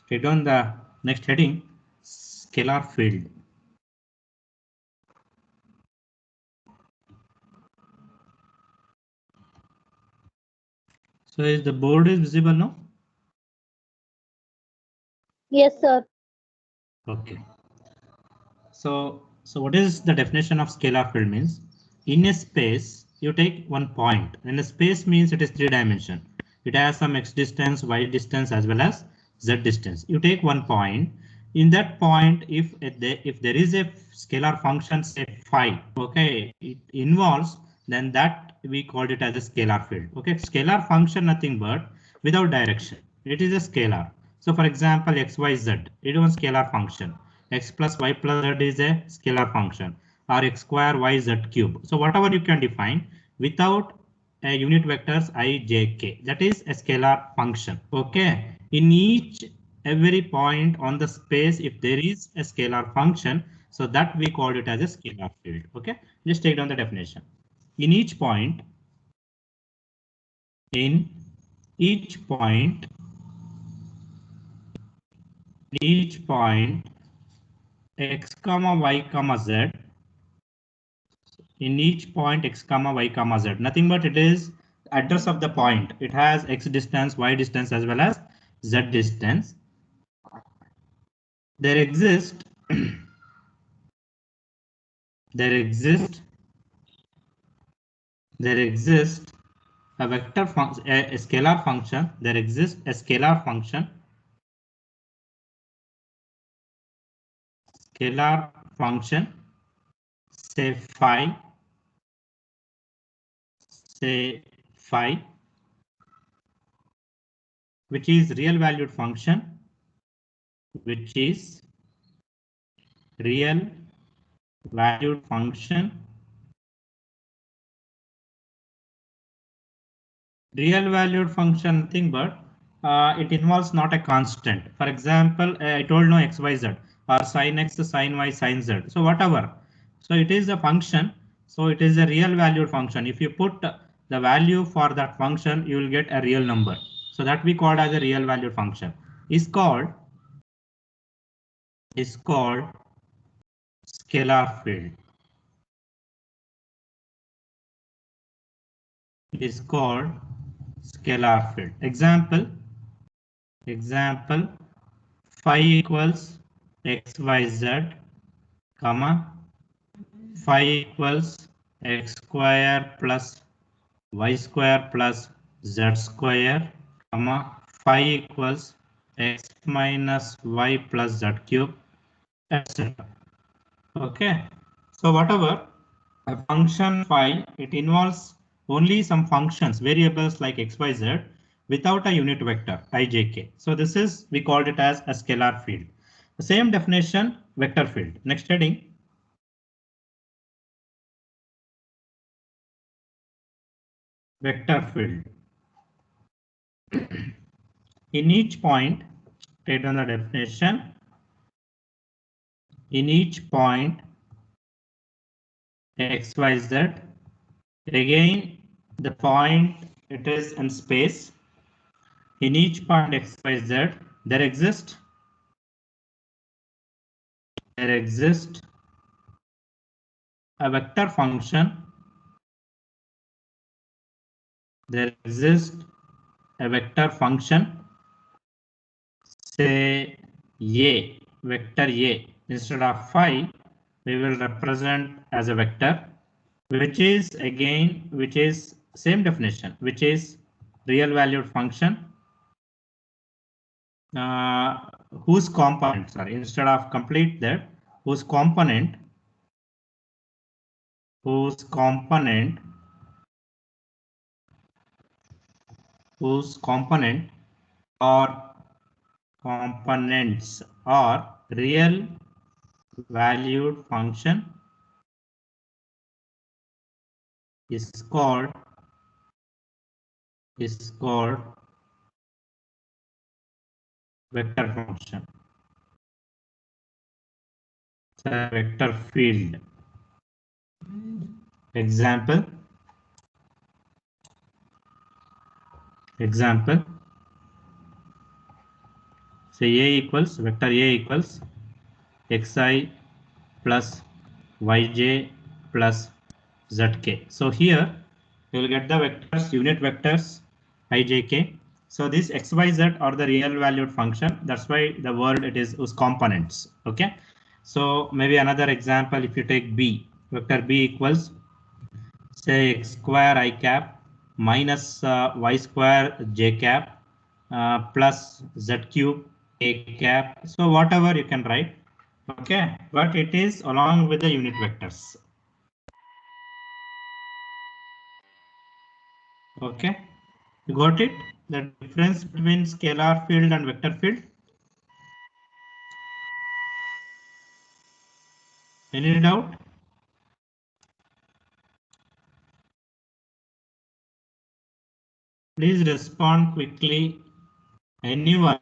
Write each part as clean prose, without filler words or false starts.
Take down the next heading, scalar field. So is the board is visible now? Yes, sir. Okay. So what is the definition of scalar field means? In a space, you take one point. In a space means it is 3-dimension. It has some x distance, y distance, as well as z distance. You take one point. In that point, if there is a scalar function, say phi, okay, it involves, then that we called it as a scalar field. Okay, scalar function nothing but without direction. It is a scalar. So for example, x, y, z, it is one scalar function. X plus y plus z is a scalar function, or x square y z cube. So whatever you can define without a unit vectors I, j, k, that is a scalar function. Okay, in each every point on the space, if there is a scalar function, so that we call it as a scalar field. Okay, just take down the definition. In each point, in each point, x comma y comma z, in each point x comma y comma z, nothing but it is address of the point. It has x distance, y distance, as well as z distance. There exist there exist a vector function, a scalar function. There exists a scalar function, say phi, which is real valued function, real valued function nothing but it involves not a constant. For example, I told no x, y, z, or sin x, sin y, sin z. So whatever. So it is a function. So it is a real valued function. If you put the value for that function, you will get a real number. So that we called as a real valued function. Is called scalar field. Is called scalar field. Example phi equals xyz, comma phi equals x square plus y square plus z square, comma phi equals x minus y plus z cube, etc. Okay, so whatever a function phi, it involves only some functions, variables like x, y, z, without a unit vector I, j, k. So this is, we called it as a scalar field. The same definition, vector field. Next heading, vector field. In each point, take down the definition. In each point x, y, z, again the point, it is in space. In each point x, y, z, there exists a vector function. There exists a vector function, say a, vector a. Instead of phi, we will represent as a vector, which is same definition, which is real valued function, whose components are, instead of complete that, whose component or components are real valued function is called vector function. It's a vector field. Example say A equals vector A equals xi plus yj plus zk. So here you will get the vectors, unit vectors ijk. So this xyz are the real valued function. That's why the word it is whose components. Okay. So maybe another example, if you take b, vector b equals say x square I cap minus y square j cap plus z cube a cap. So whatever you can write. Okay, but it is along with the unit vectors. Okay, you got it? The difference between scalar field and vector field. Any doubt? Please respond quickly. Anyone?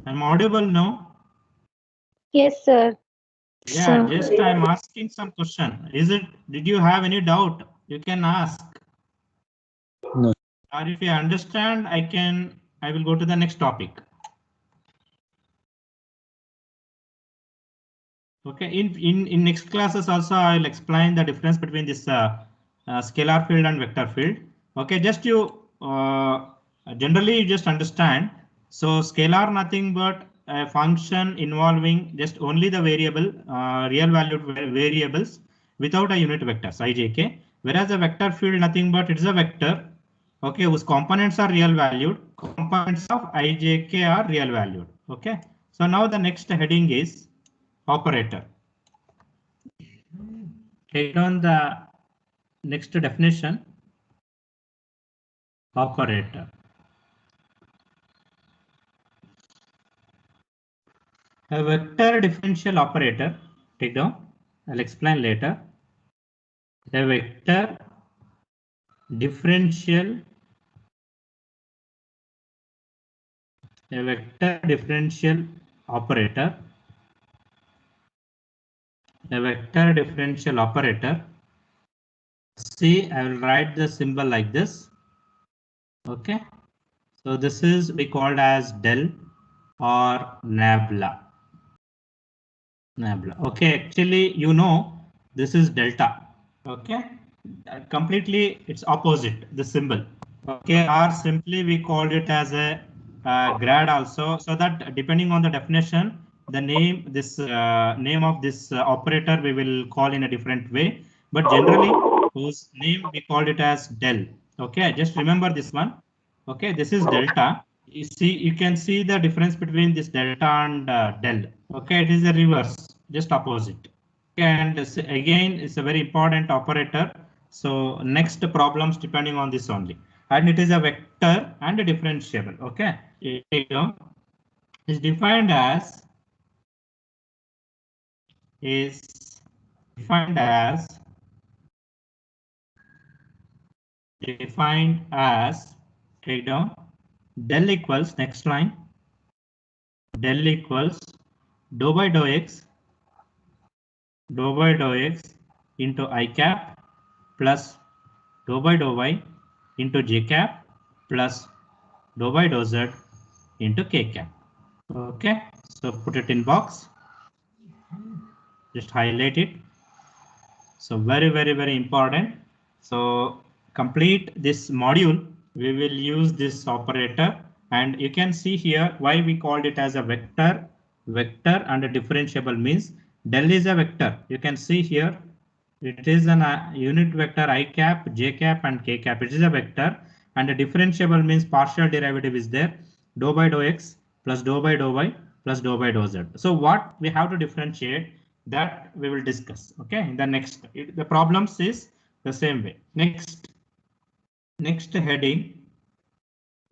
I'm audible now. Yes, sir. Yeah, So, just I'm asking some question. Is it? Did you have any doubt? You can ask. No. Or if you understand, I will go to the next topic. Okay, in next classes also I will explain the difference between this scalar field and vector field. Okay, just you generally you just understand. So scalar nothing but a function involving just only the variable real valued variables without a unit vectors ijk. Whereas a vector field nothing but it's a vector. Okay, whose components are real valued. Components of ijk are real valued. Okay, so now the next heading is operator. Take down the next definition. Operator. A vector differential operator. Take down. I'll explain later. A vector differential. A vector differential operator. A vector differential operator. See, I will write the symbol like this. Okay. So this is we called as del or nabla. Nabla. Okay, actually, you know, this is delta. Okay, completely it's opposite the symbol. Okay, or simply we called it as a grad also, so that depending on the definition, the name of this operator we will call in a different way. But generally, whose name we called it as del. Okay, just remember this one. Okay, this is delta. You can see the difference between this delta and del. Okay, it is a reverse, just opposite. And again, it's a very important operator. So next problems depending on this only. And it is a vector and a differentiable. Okay, it is defined as is defined as take down del equals next line del equals dou by dou x into I cap plus dou by dou y into j cap plus dou by dou z into k cap. Okay, so put it in box, just highlight it. So very important. So complete this module, we will use this operator, and you can see here why we called it as a vector and a differentiable means del is a vector. You can see here it is an unit vector I cap, j cap and k cap. It is a vector, and a differentiable means partial derivative is there, dou by dou x plus dou by dou y plus dou by dou z. So what we have to differentiate, that we will discuss. Okay, in the next, the problems is the same way. Next heading,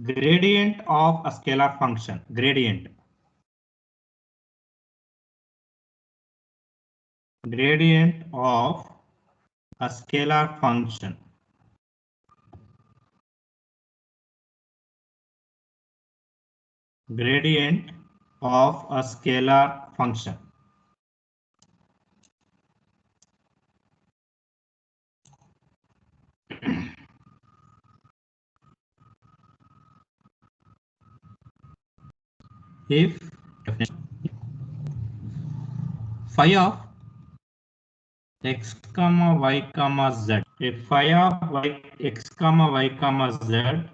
gradient of a scalar function. Gradient of a scalar function. Gradient of a scalar function. If definition phi of x comma y comma z, if phi of y x comma y comma z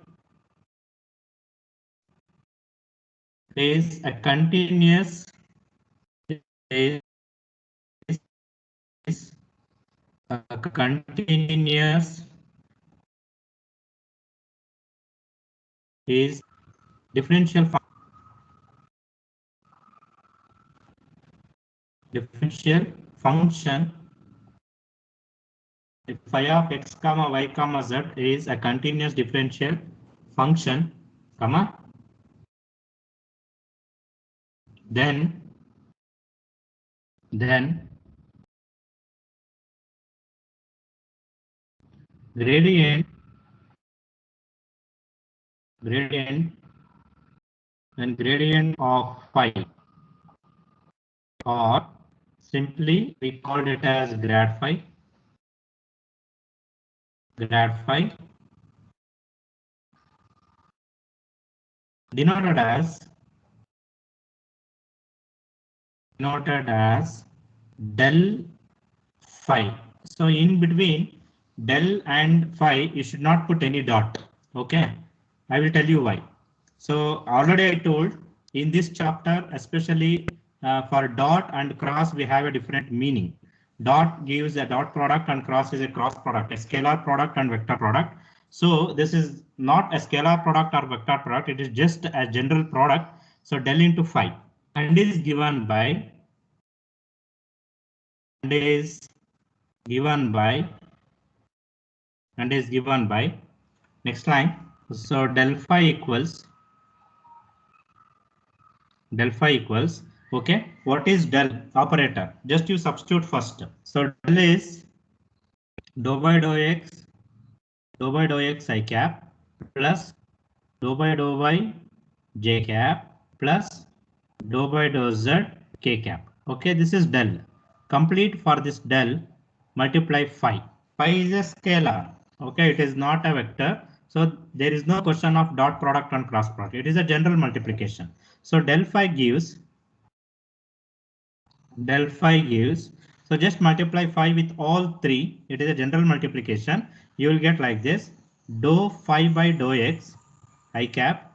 is a continuous is a continuous is differential function if phi of x comma y comma z is a continuous differential function, comma, then gradient and gradient of phi, or simply we called it as grad phi, denoted as del phi. So in between del and phi, you should not put any dot. Okay, I will tell you why. So already I told in this chapter, especially for dot and cross, we have a different meaning. Dot gives a dot product and cross is a cross product, a scalar product and vector product. So this is not a scalar product or vector product. It is just a general product. So del into phi and is given by next line. So del phi equals okay. What is del operator? Just you substitute first. So del is dou by dou x I cap plus dou by j cap plus dou by dou z k cap. Okay, this is del. Complete for this del, multiply phi. Phi is a scalar. Okay, it is not a vector. So there is no question of dot product and cross product. It is a general multiplication. So del phi gives. So just multiply phi with all three. It is a general multiplication. You will get like this: dou phi by dou x I cap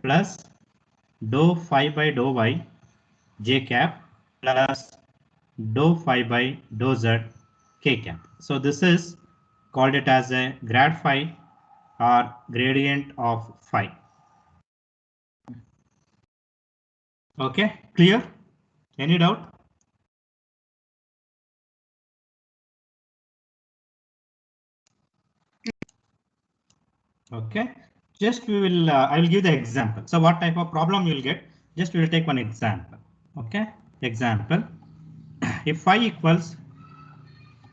plus dou phi by dou y j cap plus dou phi by dou z k cap. So this is called it as a grad phi or gradient of phi. Okay, clear? Any doubt? Okay, just we will I will give the example. So what type of problem you will get? Just we will take one example. Okay, example. If phi equals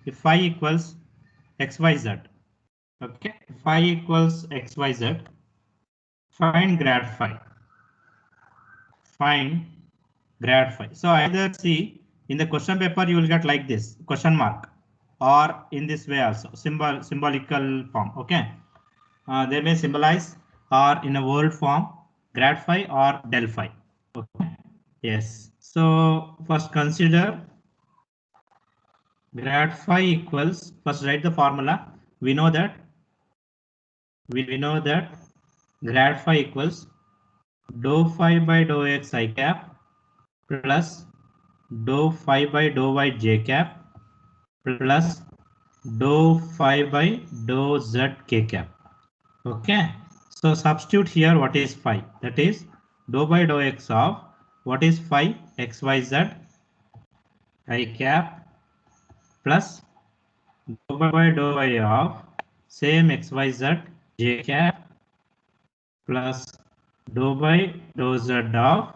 xyz. Okay, phi equals xyz. Find grad phi. So either see in the question paper you will get like this question mark, or in this way also symbolical form. Okay, they may symbolize or in a word form grad phi or del phi. Okay. Yes. So first consider grad phi equals, first write the formula. We know that grad phi equals dou phi by dou x I cap plus dou phi by dou y j cap plus dou phi by dou z k cap. Okay, so substitute here what is phi, that is dou by dou x of what is phi xyz I cap plus dou by dou y of same xyz j cap plus dou by dou z of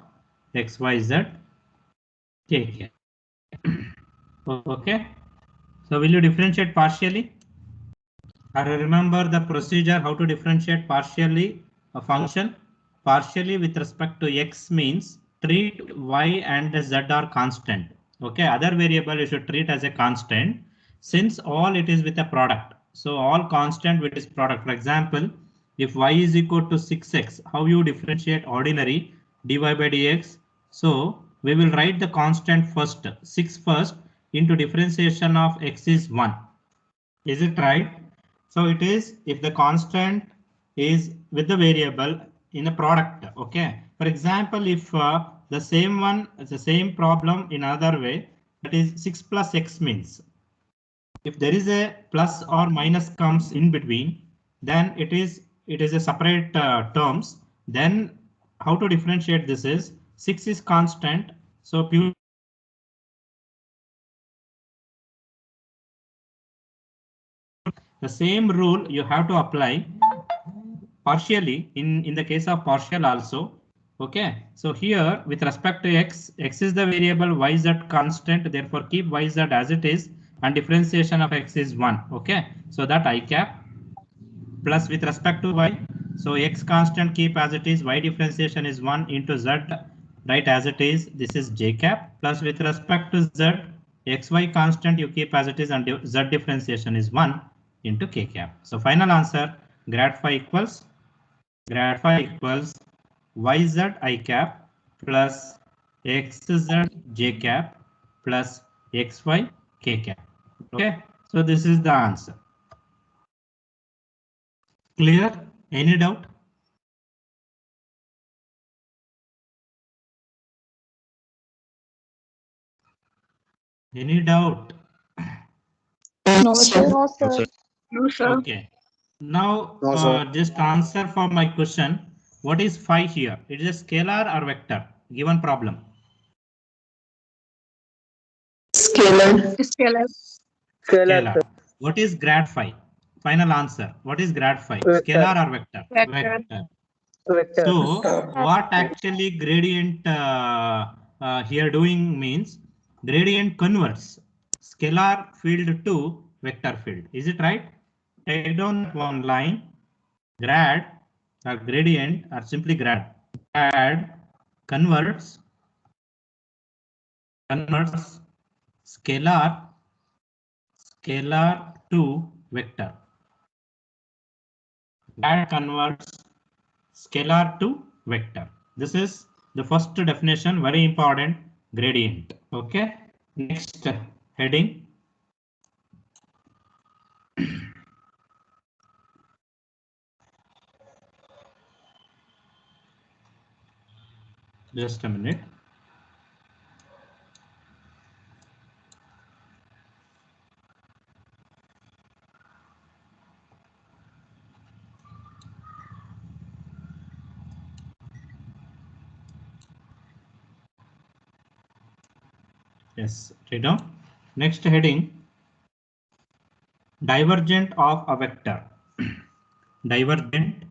xyz k cap. Okay, so will you differentiate partially? Or remember the procedure how to differentiate partially a function? Partially with respect to x means treat y and z are constant. Okay, other variable you should treat as a constant since all it is with a product. So all constant with its product. For example, if y is equal to 6x, how you differentiate ordinary dy by dx. So we will write the constant first, 6 first, into differentiation of x is 1. Is it right? So it is if the constant is with the variable in a product. Okay. For example, if the same problem in another way, that is 6 plus x means if there is a plus or minus comes in between, then it is a separate terms. Then how to differentiate this is 6 is constant. So pure the same rule you have to apply partially in the case of partial also. Okay, so here with respect to x is the variable, y z constant, therefore keep y z as it is, and differentiation of x is 1. Okay, so that I cap plus with respect to y, so x constant keep as it is, y differentiation is 1 into z, right as it is, this is j cap, plus with respect to z, xy constant you keep as it is, and z differentiation is 1 into k cap. So final answer grad phi equals yz I cap plus xz j cap plus xy k cap. Okay, so this is the answer. Clear? Any doubt? Any doubt? No, sir. No, sir. No, sir. Okay. Now No, sir. just answer for my question. What is phi here? It is a scalar or vector? Given problem. Scalar. Scalar. What is grad phi? Final answer. What is grad phi? Vector. Scalar or vector? Vector. Vector. So what actually gradient here doing means gradient converts scalar field to vector field. Is it right? Take down one line. Grad or gradient or simply grad. Grad converts scalar to vector. Grad converts scalar to vector. This is the first definition, very important, gradient. Okay, next heading. Just a minute. Yes, right now. Next heading, divergent of a vector. Divergent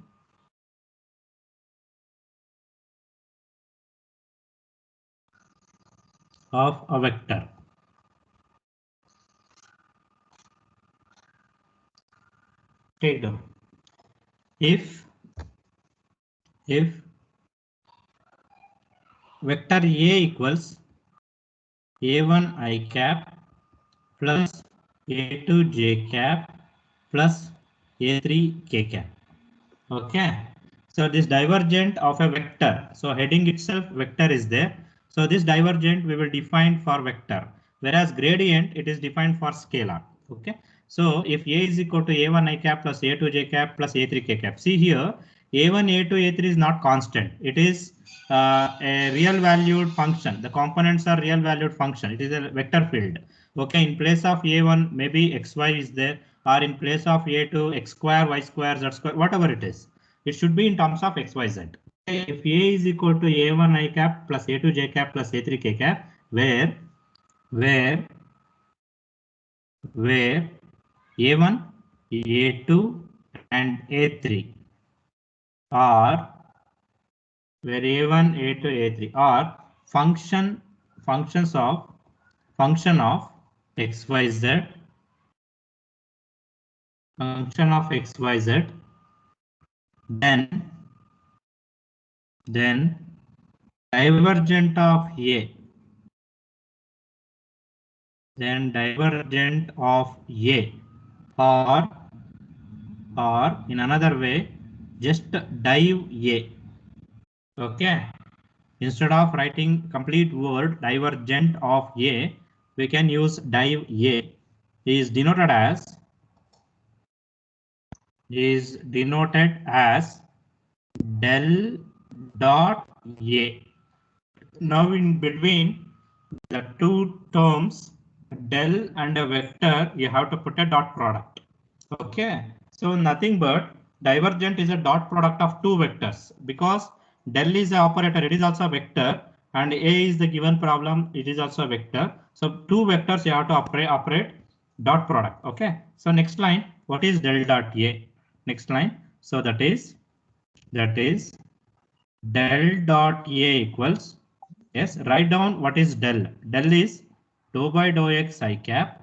of a vector. Take down. If vector A equals A1 I cap plus A2 J cap plus A3 K cap. Okay, so this divergent of a vector. So heading itself vector is there. So this divergent we will define for vector, whereas gradient it is defined for scalar. Okay, so if A is equal to A1 I cap plus A2 J cap plus A3 K cap. See here, A1, A2, A3 is not constant. It is a real valued function. The components are real valued function. It is a vector field. Okay, in place of A1 maybe xy is there, or in place of A2 x square, y square, z square, whatever it is. It should be in terms of x, y, z. If A is equal to A1 I cap plus A2 J cap plus A3 K cap, where A1, A2 and A3 are where A1, A2, A3 are function of x, y, z, function of x, y, z, then divergent of A, then divergent of A, or in another way, just div A. Okay, Instead of writing complete word divergent of A, we can use div A is denoted as del dot A. Now in between the two terms del and a vector, you have to put a dot product. Okay, so nothing but divergent is a dot product of two vectors, because del is the operator, it is also a vector, and A is the given problem, it is also a vector. So two vectors you have to operate dot product. Okay, so next line, what is del dot A? Next line, so that is del dot A equals, yes, write down what is del. Del is dou by dou x I cap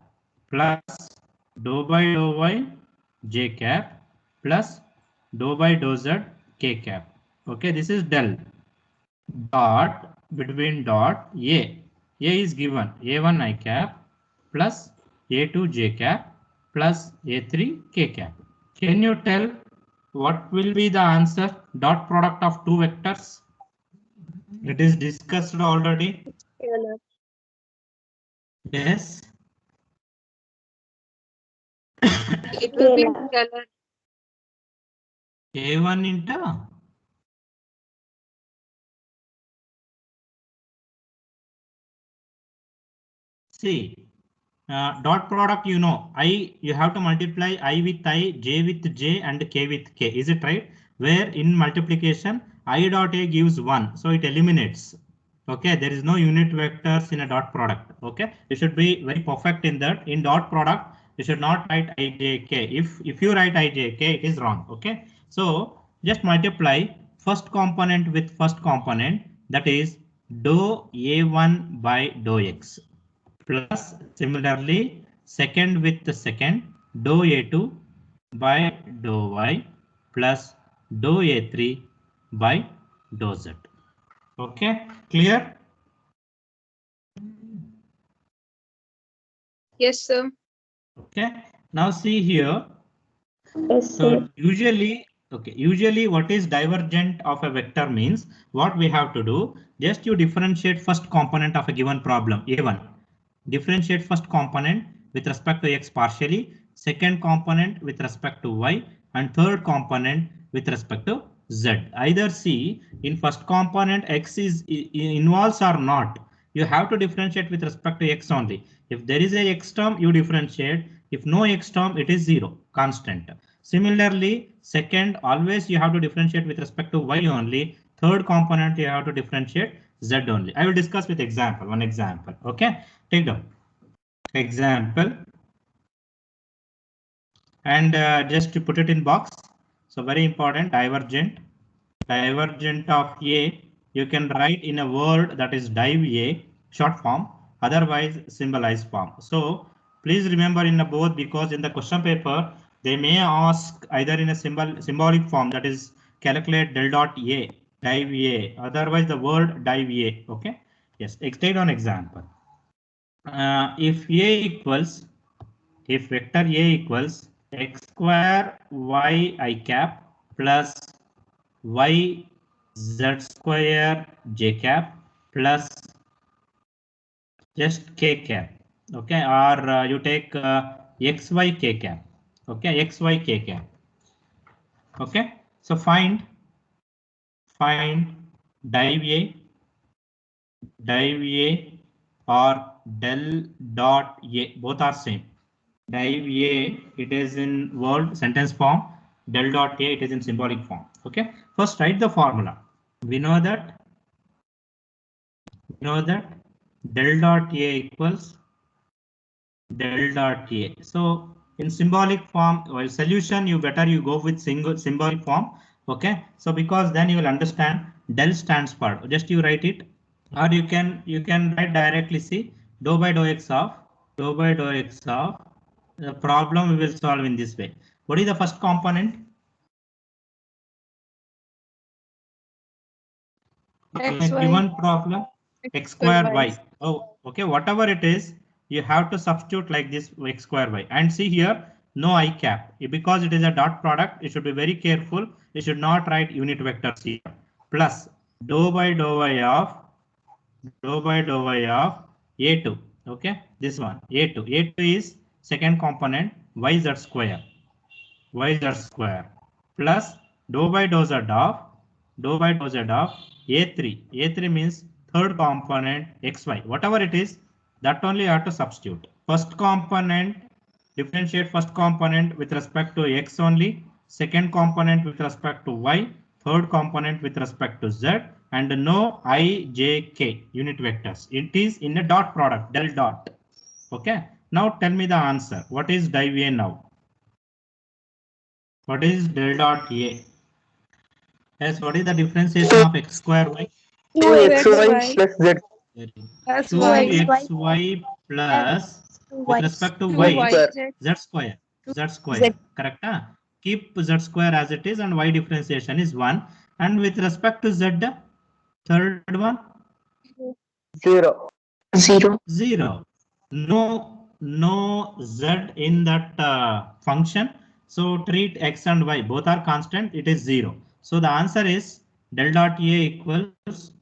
plus dou by dou y j cap plus dou by dou z k cap. Okay, this is del dot between dot A. A is given A1 I cap plus A2 j cap plus A3 k cap. Can you tell what will be the answer? Dot product of two vectors. It is discussed already. Scalar. Yes. It will be Scalar. scalar. A1 into C. Dot product, you know, you have to multiply I with I, J with J, and K with K. Is it right? Where in multiplication, I dot A gives 1, so it eliminates. Okay, there is no unit vectors in a dot product. Okay, you should be very perfect in that. In dot product, you should not write IJK. If you write IJK, it is wrong. Okay, so just multiply first component with first component, that is dou A1 by dou X. Plus similarly second with the second dou A2 by dou Y plus dou A3 by dou Z. Okay, clear? Yes, sir. Okay, now see here. Yes, So sir. usually what is divergent of a vector means, what we have to do, just you differentiate first component of a given problem, A1. Differentiate first component with respect to x partially, second component with respect to y, and third component with respect to z. Either see in first component x is involves or not. You have to differentiate with respect to x only. If there is a x term, you differentiate. If no x term, it is 0, constant. Similarly, second, always you have to differentiate with respect to y only. Third component, you have to differentiate z only. I will discuss with example, one example. Okay, take down example and just to put it in box. So very important, divergent of A, you can write in a word that is div A, short form, otherwise symbolized form. So please remember in the both, because in the question paper they may ask either in a symbolic form, that is calculate del dot A, div A, otherwise the word div A. Okay, yes, take on example. If vector A equals x square y I cap plus y z square j cap plus just k cap, okay, or you take xy k cap, okay, xy k cap. Okay, so find div A or del dot A, both are same. Div A, it is in word sentence form. Del dot A, it is in symbolic form. Okay, first write the formula. We know that del dot A equals del dot A. So in symbolic form, while solution, you better you go with single symbolic form. Okay, so because then you will understand del stands for, just you write it, or you can write directly. See, dou by dou x of the problem we will solve in this way. What is the first component? Given problem x square y. Oh, okay, whatever it is, you have to substitute like this x square y, and see here no I cap, because it is a dot product. You should be very careful. You should not write unit vectors here. Plus dou by dou y of a2. Okay, this one a2 is second component yz square plus dou by dou z of a3 means third component xy, whatever it is, that only you have to substitute. First component, differentiate first component with respect to x only, second component with respect to y, third component with respect to z, and no I, j, k unit vectors. It is in a dot product, del dot. Okay, now tell me the answer. What is div A now? What is del dot A? Yes, what is the differentiation of x square y? 2xy plus z. Plus y. 2xy plus with respect to 2 y, y. z square, correct? Huh? Keep z square as it is and y differentiation is 1. And with respect to z, third one, 0. 0. No z in that function. So treat x and y, both are constant, it is 0. So the answer is del dot A equals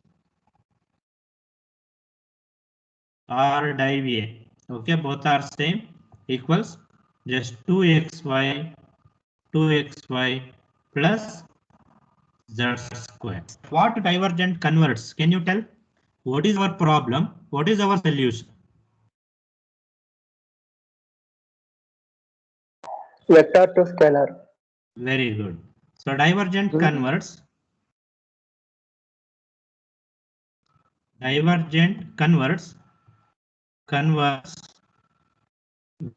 or div A. Okay, both are same, equals just 2xy plus z square. What divergent converts? Can you tell? What is our problem? What is our solution? Vector to scalar. Very good. So divergent converts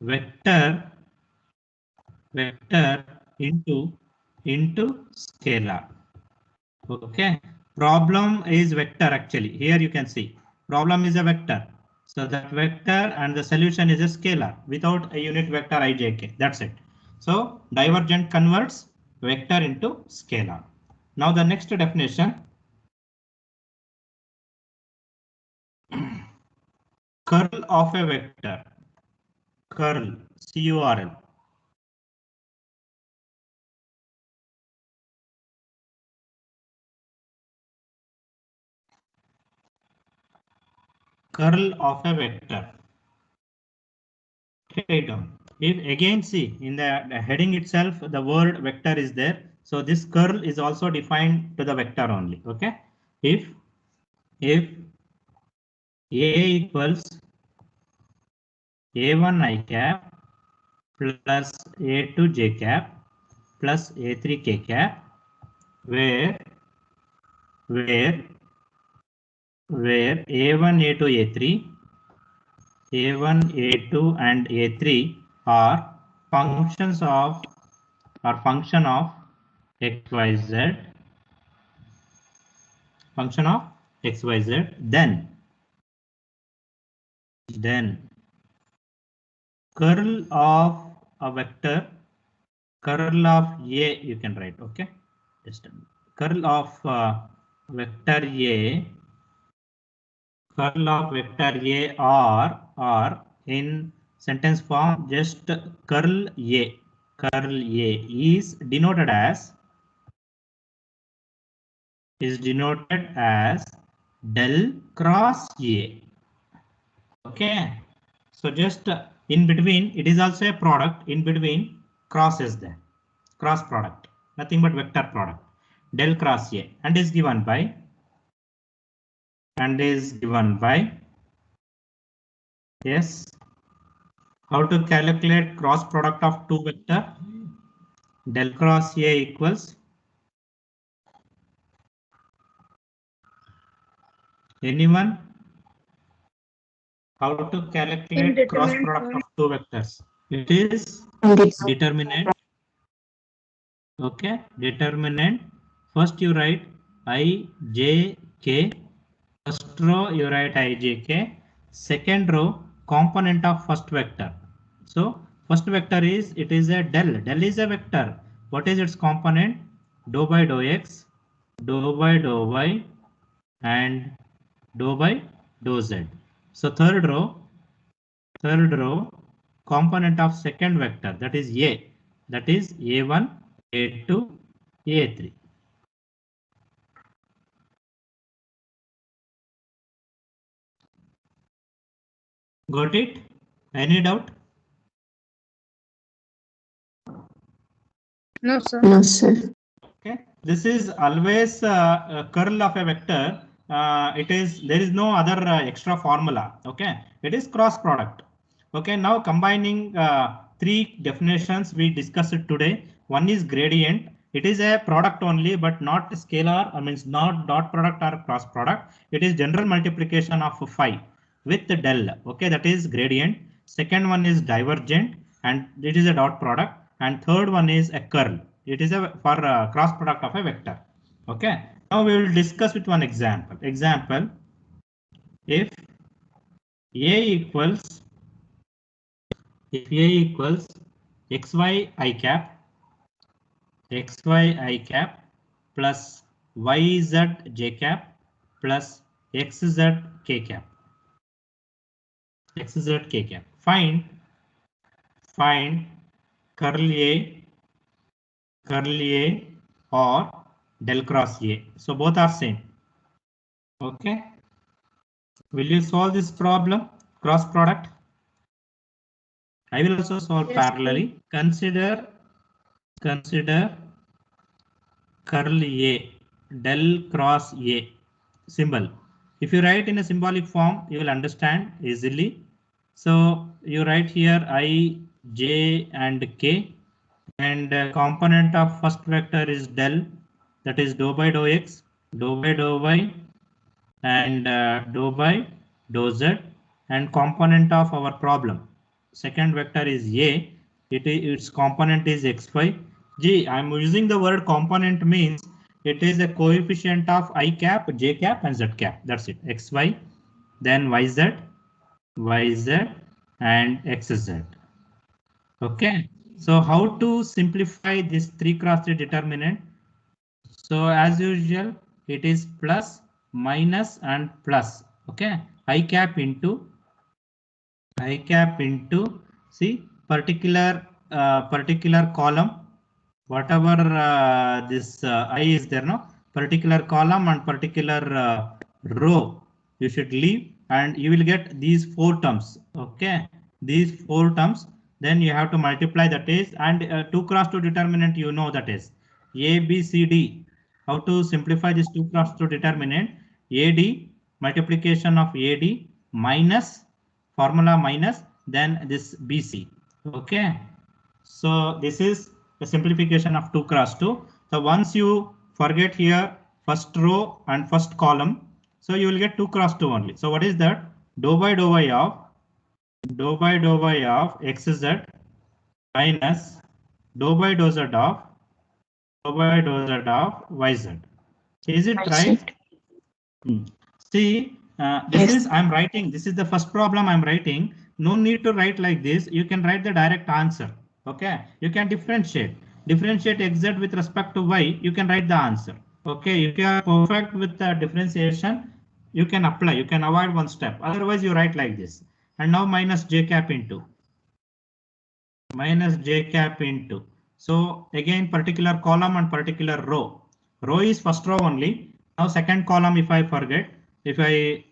vector into scalar. Okay, problem is vector actually. Here you can see problem is a vector. So that vector and the solution is a scalar without a unit vector ijk. That's it. So divergent converts vector into scalar. Now the next definition. Curl of a vector. Curl, C-U-R-L. Curl of a vector. Write down. If again see in the heading itself, the word vector is there. So this curl is also defined to the vector only. Okay. If A equals A1 I cap plus A2 J cap plus A3 K cap, where A1, A2, A3, A1, A2 and A3 are functions of function of XYZ, then curl of a vector, curl of A you can write, okay? Just curl of vector A, or in sentence form just curl A is denoted as del cross A. Okay, so just in between, it is also a product. In between, cross is there, cross product, nothing but vector product, del cross A, and is given by yes. How to calculate cross product of two vector? Del cross A equals, anyone? How to calculate cross product of two vectors? It is determinant. Okay, determinant. First you write I, J, K. First row you write I, J, K. Second row component of first vector. So first vector is, it is a del. Del is a vector. What is its component? Dou by dou x, dou by dou y, and dou by dou z. So third row component of second vector, that is A, that is A1, A2, A3. Got it? Any doubt? No, sir. No, sir. Okay, this is always a curl of a vector. There is no other extra formula. Okay, it is cross product. Okay, now combining three definitions we discussed today. One is gradient. It is a product only, but not scalar. I means not dot product or cross product. It is general multiplication of phi with the del. Okay, that is gradient. Second one is divergent, and it is a dot product. And third one is a curl. It is a for cross product of a vector. Okay. Now we will discuss with one example. Example: if A equals xy I cap plus yz j cap plus xz k cap. Find curl A or del cross A. So both are same. Okay. Will you solve this problem? Cross product. I will also solve parallelly. Consider curl A, del cross A symbol. If you write in a symbolic form, you will understand easily. So you write here I, j, and k, and component of first vector is del, that is dou by dou x, dou by dou y, and dou by dou z, and component of our problem. Second vector is A. Its component is xy. I am using the word component means it is a coefficient of I cap, j cap, and z cap. That's it. Xy, then yz, and xz. Okay. So how to simplify this 3 cross 3 determinant? So as usual, it is plus, minus, and plus. Okay. I cap into see particular column, whatever this I is there, no, particular column and particular row you should leave, and you will get these 4 terms. Okay, these 4 terms, then you have to multiply, that is, and 2 cross 2 determinant, you know, that is A, B, C, D. How to simplify this 2 cross 2 determinant? AD, multiplication of AD minus formula minus, then this BC. Okay, so this is the simplification of 2 cross 2. So once you forget here first row and first column, so you will get 2 cross 2 only. So what is that? Dou by dou y of xz minus dou by dou z of yz. Is it right? See, this is I'm writing. This is the first problem I'm writing. No need to write like this. You can write the direct answer. Okay, you can differentiate xz with respect to y. You can write the answer. Okay, if you are perfect with the differentiation, you can apply. You can avoid one step. Otherwise, you write like this. And now minus j cap into. So again, particular column and particular row. Row is first row only. Now second column, if I forget, if I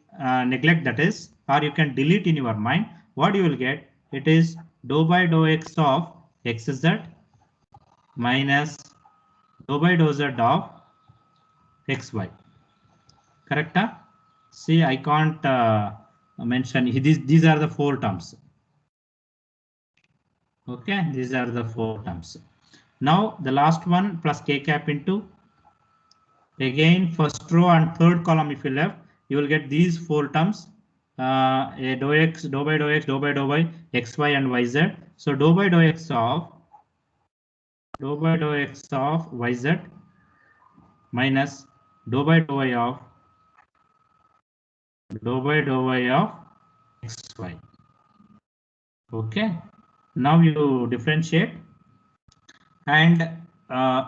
neglect, that is, or you can delete in your mind, what you will get? It is dou by dou x of xz minus dou by dou z of xy. Correct? See, I can't mention these are the 4 terms. Okay, these are the 4 terms. Now the last one plus k cap into, again first row and third column, if you left, you will get these 4 terms, dou x, dou by dou x, dou by dou y, xy, and yz. So dou by dou x of yz minus dou by dou y of xy. Okay, now you differentiate, and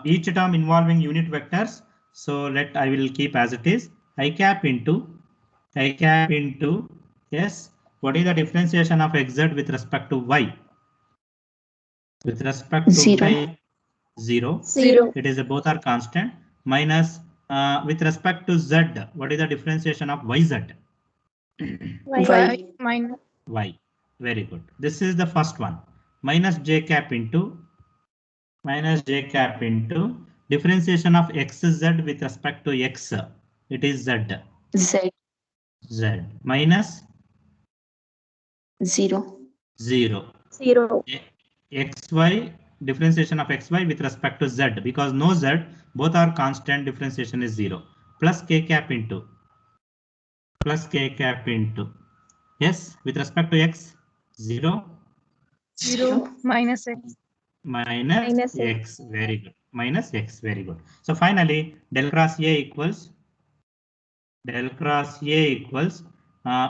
each term involving unit vectors. So I will keep as it is. I cap into yes. What is the differentiation of xz with respect to y? With respect to 0. y, 0. It is both are constant. Minus with respect to z, what is the differentiation of yz? Y minus Y. Very good. This is the first one. Minus j cap into differentiation of xz with respect to x. It is z. Z minus 0. 0. 0. Xy differentiation of xy with respect to z, because no z, both are constant, differentiation is 0. Plus k cap into yes, with respect to x 0 Minus x. minus x. Very good. Minus x. Very good. So finally, del cross A equals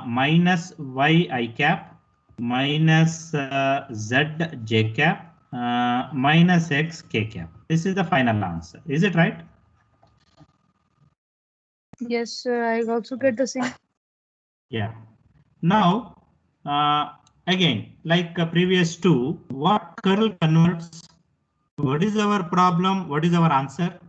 minus y I cap minus z j cap minus x k cap. This is the final answer. Is it right? Yes, sir. I also get the same. Yeah. Now, again, like previous two, what curl converts? What is our problem? What is our answer?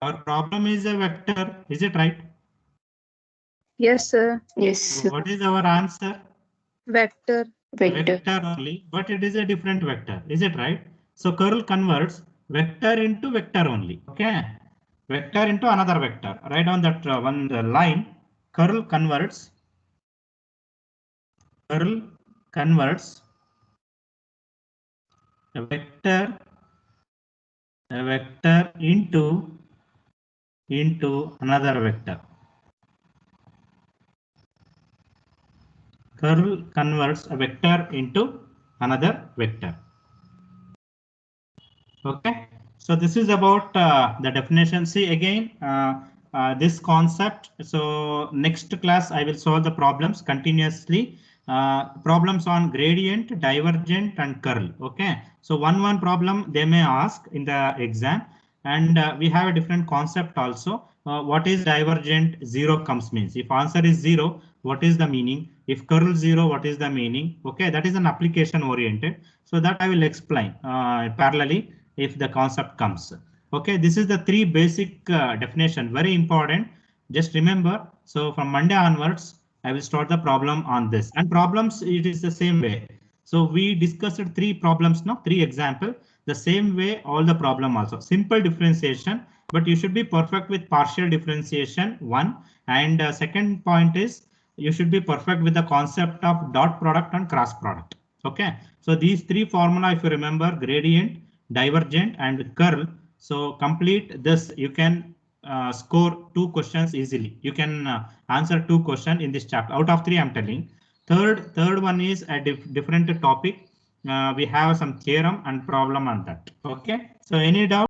Our problem is a vector. Is it right? Yes, sir. Yes. So what is our answer? Vector. Vector only, but it is a different vector. Is it right? So curl converts vector into vector only. Okay. Vector into another vector. Right on that one line, curl converts a vector into another vector. Curl converts a vector into another vector. Okay, so this is about the definition. See again this concept. So next class I will solve the problems continuously. Problems on gradient, divergent, and curl. Okay, so one problem they may ask in the exam, and we have a different concept also. What is divergent? 0 comes means. If answer is 0, what is the meaning? If curl 0, what is the meaning? Okay, that is an application oriented. So that I will explain parallelly if the concept comes. Okay, this is the three basic definition, very important. Just remember. So from Monday onwards, I will start the problem on this, and problems it is the same way. So we discussed three problems now, three example, the same way all the problem also. Simple differentiation, but you should be perfect with partial differentiation, one. And second point is you should be perfect with the concept of dot product and cross product. Okay, so these three formula, if you remember, gradient, divergent, and curl. So complete this, you can score 2 questions easily. You can answer 2 questions in this chapter out of 3. I'm telling. Third one is a different topic. We have some theorem and problem on that. Okay, so any doubt?